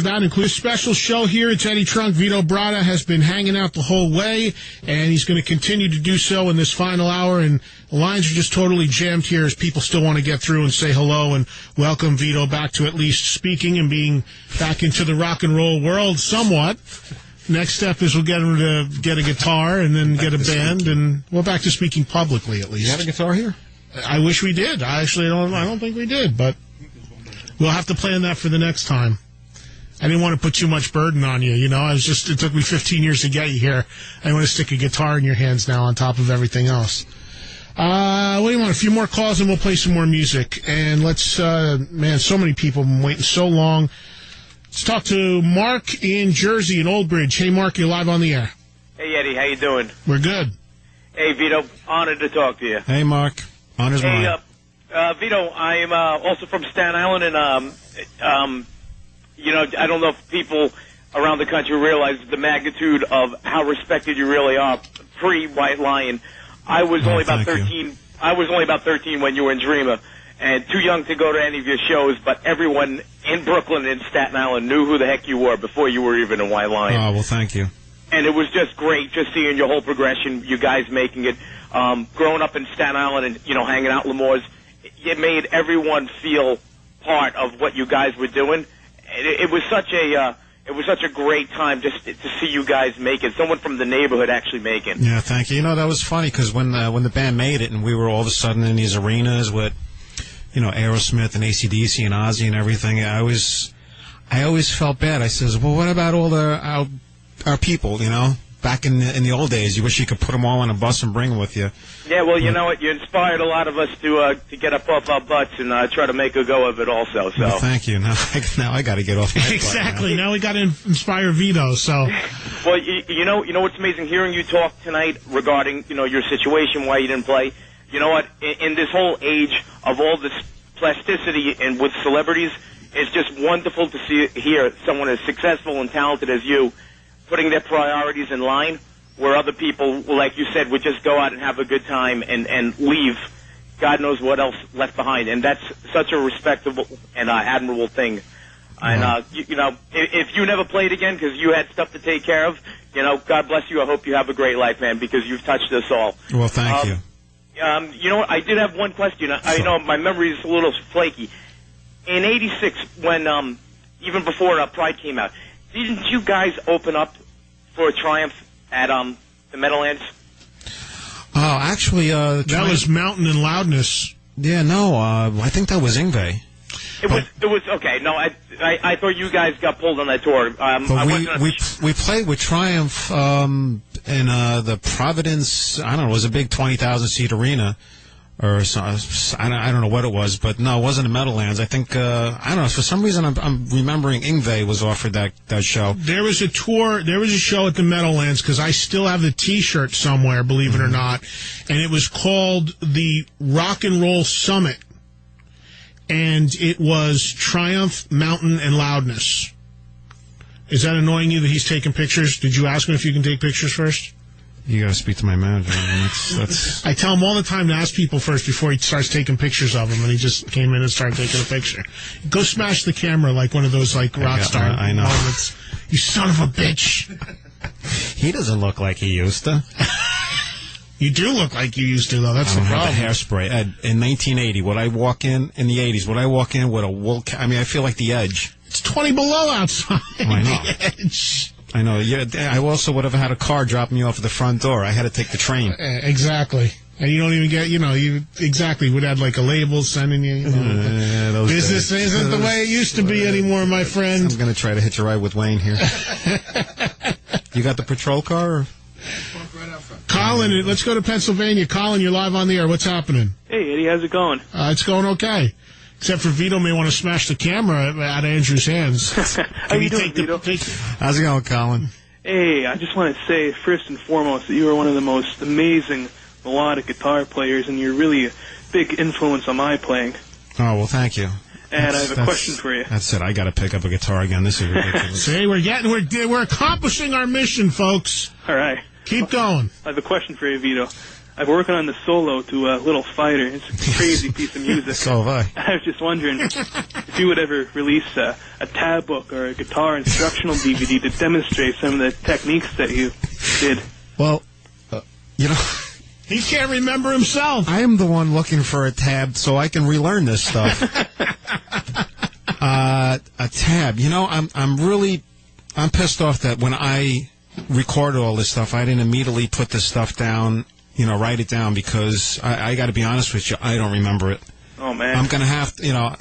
that, includes a special show here. It's Eddie Trunk. Vito Bratta has been hanging out the whole way, and he's going to continue to do so in this final hour. And the lines are just totally jammed here as people still want to get through and say hello and welcome Vito back to at least speaking and being back into the rock and roll world somewhat. Next step is we'll get him to get a guitar and then get a band, and we're back to speaking publicly at least. You have a guitar here? I wish we did. I don't think we did, but we'll have to plan that for the next time. I didn't want to put too much burden on you, you know. It took me 15 years to get you here. I want to stick a guitar in your hands now on top of everything else. What do you want? A few more calls and we'll play some more music. And let's, man, so many people have been waiting so long. Let's talk to Mark in Jersey, in Old Bridge. Hey, Mark, you're live on the air. Hey, Eddie, how you doing? We're good. Hey, Vito, honored to talk to you. Hey, Mark. Honor's mine. Vito, I'm also from Staten Island, and, you know, I don't know if people around the country realize the magnitude of how respected you really are pre-White Lion. I was only about 13. I was only about 13 when you were in Dreamer, and too young to go to any of your shows, but everyone in Brooklyn and Staten Island knew who the heck you were before you were even in White Lion. Oh, well, thank you. And it was just great just seeing your whole progression, you guys making it. Growing up in Staten Island and, you know, hanging out in Lemore's, it made everyone feel part of what you guys were doing. It was such a great time just to see you guys make it. Someone from the neighborhood actually make it. Yeah, thank you. You know, that was funny because when the band made it and we were all of a sudden in these arenas with, you know, Aerosmith and AC/DC and Ozzy and everything, I always felt bad. I says, well, what about all our people, you know? Back in the old days, you wish you could put them all on a bus and bring them with you. Yeah, well, you know what? You inspired a lot of us to get up off our butts and try to make a go of it also. So well, thank you. Now I got to get off my butt. Exactly. Now we got to inspire Vito. So, well, you know what's amazing? Hearing you talk tonight regarding, you know, your situation, why you didn't play. You know what? In this whole age of all this plasticity and with celebrities, it's just wonderful to hear someone as successful and talented as you putting their priorities in line, where other people, like you said, would just go out and have a good time and leave. God knows what else left behind. And that's such a respectable and admirable thing. And, you know, if you never played again because you had stuff to take care of, you know, God bless you. I hope you have a great life, man, because you've touched us all. Well, thank you. You know what? I did have one question. I know my memory is a little flaky. In '86, when even before Pride came out, didn't you guys open up for a Triumph at the Meadowlands? Oh, actually, that was Mountain and Loudness. Yeah, no, I think that was Yngwie. It was okay. No, I thought you guys got pulled on that tour. But we played with Triumph in the Providence. I don't know. It was a big 20,000 seat arena. Or so, I don't know what it was, but no, it wasn't the Meadowlands. I think I don't know. For some reason, I'm remembering Yngwie was offered that show. There was a tour. There was a show at the Meadowlands because I still have the T-shirt somewhere, believe it or not, and it was called the Rock and Roll Summit, and it was Triumph, Mountain, and Loudness. Is that annoying you that he's taking pictures? Did you ask him if you can take pictures first? You got to speak to my manager. I mean, that's... I tell him all the time to ask people first before he starts taking pictures of them, and he just came in and started taking a picture. Go smash the camera like one of those like rock star moments. You son of a bitch. He doesn't look like he used to. You do look like you used to, though. That's the problem. The hairspray. In 1980, would I walk in the 80s, would I walk in with a wool cap? I mean, I feel like the Edge. It's 20 below outside. Oh, I know. The Edge. I know. Yeah, I also would have had a car drop me off at the front door. I had to take the train. Exactly. And you don't even get, you know, you exactly would have like a label sending you. You know, business isn't the way it used to be anymore, my friend. I'm going to try to hitch a ride with Wayne here. You got the patrol car? Or? Colin, let's go to Pennsylvania. Colin, you're live on the air. What's happening? Hey, Eddie, how's it going? It's going okay. Except for Vito may want to smash the camera out of Andrew's hands. How you doing, Vito? How's it going, Colin? Hey, I just want to say, first and foremost, that you are one of the most amazing melodic guitar players, and you're really a big influence on my playing. Oh, well, thank you. And I have a question for you. That's it. I got to pick up a guitar again. This is ridiculous. See, we're accomplishing our mission, folks. All right. Keep going. I have a question for you, Vito. I've been working on the solo to Little Fighter. It's a crazy piece of music. So have I. I was just wondering if you would ever release a tab book or a guitar instructional DVD to demonstrate some of the techniques that you did. Well, you know, He can't remember himself. I am the one looking for a tab so I can relearn this stuff. A tab. You know, I'm pissed off that when I recorded all this stuff, I didn't immediately put this stuff down, write it down, because I got to be honest with you, I don't remember it. Oh, man. I'm going to have to,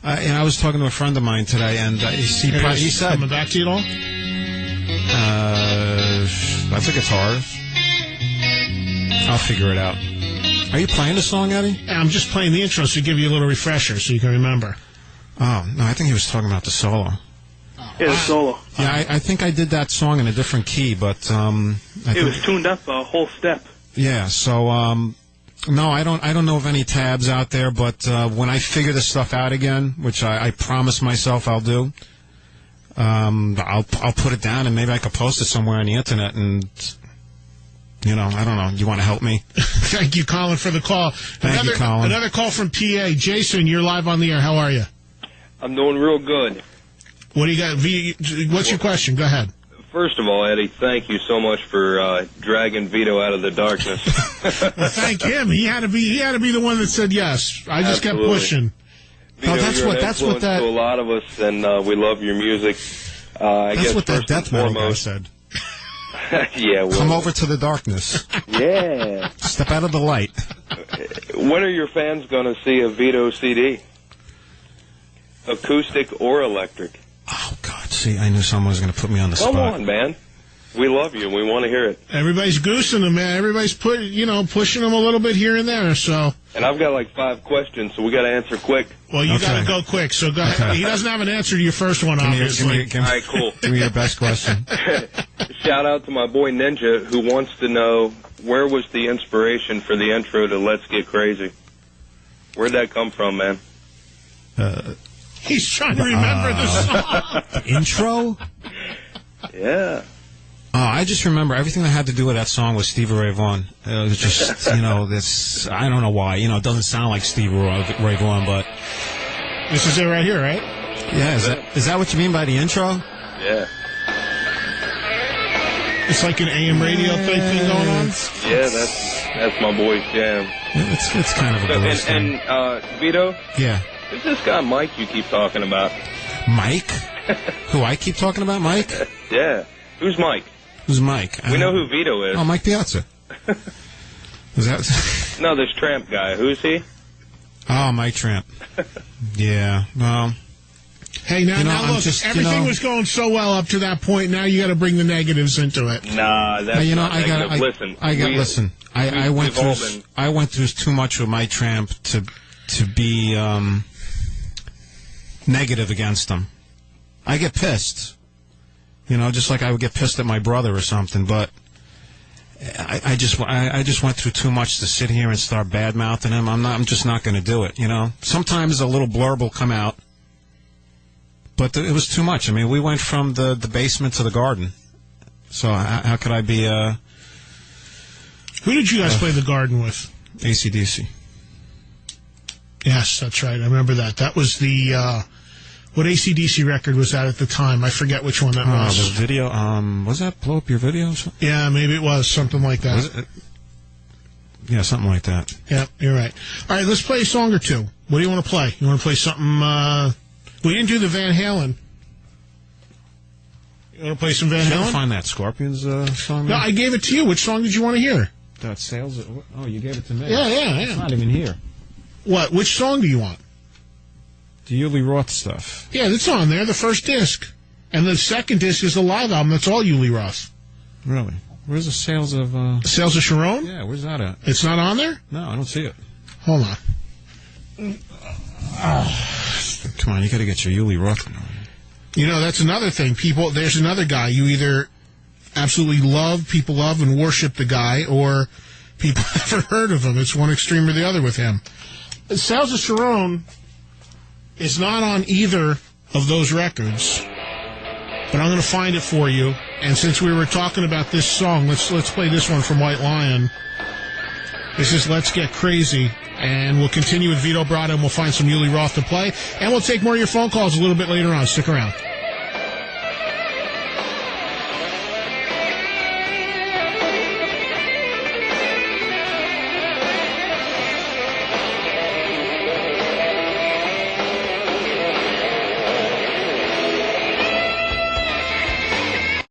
and I was talking to a friend of mine today, and he said... Coming back to you at all? That's a guitar. I'll figure it out. Are you playing the song, Eddie? Yeah, I'm just playing the intro to give you a little refresher so you can remember. Oh, no, I think he was talking about the solo. Yeah, the solo. Yeah, I think I did that song in a different key, but... It was tuned up a whole step. Yeah, so... no, I don't know of any tabs out there, but when I figure this stuff out again, which I promise myself I'll do, I'll put it down, and maybe I could post it somewhere on the internet, and... I don't know. You want to help me? Thank you, Colin, for the call. Thank you, Colin. Another call from PA. Jason, you're live on the air. How are you? I'm doing real good. What do you got? What's your question? Go ahead. First of all, Eddie, thank you so much for dragging Vito out of the darkness. Well, thank him. He had to be the one that said yes. I just kept pushing. Vito, you're an influence to a lot of us, and we love your music. That's what that death metal guy said. Yeah, well, come over to the darkness. Yeah. Step out of the light. When are your fans going to see a Vito CD? Acoustic or electric? Oh, God. See, I knew someone was going to put me on the spot. Come on, man. We love you, and we want to hear it. Everybody's goosing him, man. Everybody's pushing him a little bit here and there, so... And I've got like 5 questions, so we got to answer quick. Well, you got to go quick, so go ahead. He doesn't have an answer to your first one, obviously. All right, cool. Give me your best question. Shout out to my boy Ninja, who wants to know, where was the inspiration for the intro to Let's Get Crazy? Where'd that come from, man? He's trying to remember the song. The intro? Yeah. Oh, I just remember everything that had to do with that song was Stevie Ray Vaughan. It was just, this, I don't know why. It doesn't sound like Stevie Ray Vaughan, but... This is it right here, right? Yeah, is that what you mean by the intro? Yeah. It's like an AM radio thing going on? Yeah, that's my boy's jam. It's kind of a blues thing. And Vito? Yeah. Who's this guy Mike you keep talking about? Mike? Who I keep talking about, Mike? Yeah. Who's Mike? Who's Mike? We know who Vito is. Oh, Mike Piazza. Is that... No, this Tramp guy. Who's he? Oh, Mike Tramp. Yeah, well... Hey, now look, everything was going so well up to that point. Now you got to bring the negatives into it. Nah, that's not negative. Listen. I went through too much with Mike Tramp to be negative against him. I get pissed. Just like I would get pissed at my brother or something, but I just went through too much to sit here and start bad-mouthing him. I'm just not going to do it, Sometimes a little blurb will come out, but it was too much. I mean, we went from the basement to the garden. So how could I be... Who did you guys play the garden with? AC/DC. Yes, that's right. I remember that. That was the... what AC/DC record was that at the time? I forget which one that was. The video... was that Blow Up Your Video? Yeah, maybe it was. Something like that. Was it? Yeah, something like that. Yeah, you're right. All right, let's play a song or two. What do you want to play? You want to play something... We didn't do the Van Halen. You want to play some Van Halen? Did you ever find that Scorpions song? No, I gave it to you. Which song did you want to hear? That Sales... Oh, you gave it to me. Yeah. It's not even here. What? Which song do you want? The Uli Roth stuff. Yeah, that's on there, the first disc. And the second disc is the live album. That's all Uli Roth. Really? Where's the Sales of... Sales of Sharon? Yeah, where's that at? It's not on there? No, I don't see it. Hold on. Come on, you got to get your Uli Roth. That's another thing. There's another guy. You either absolutely people love and worship the guy, or people haven't heard of him. It's one extreme or the other with him. Sales of Sharon is not on either of those records, but I'm going to find it for you. And since we were talking about this song, let's play this one from White Lion. This is Let's Get Crazy. And we'll continue with Vito Bratta, and we'll find some Yuli Roth to play. And we'll take more of your phone calls a little bit later on. Stick around.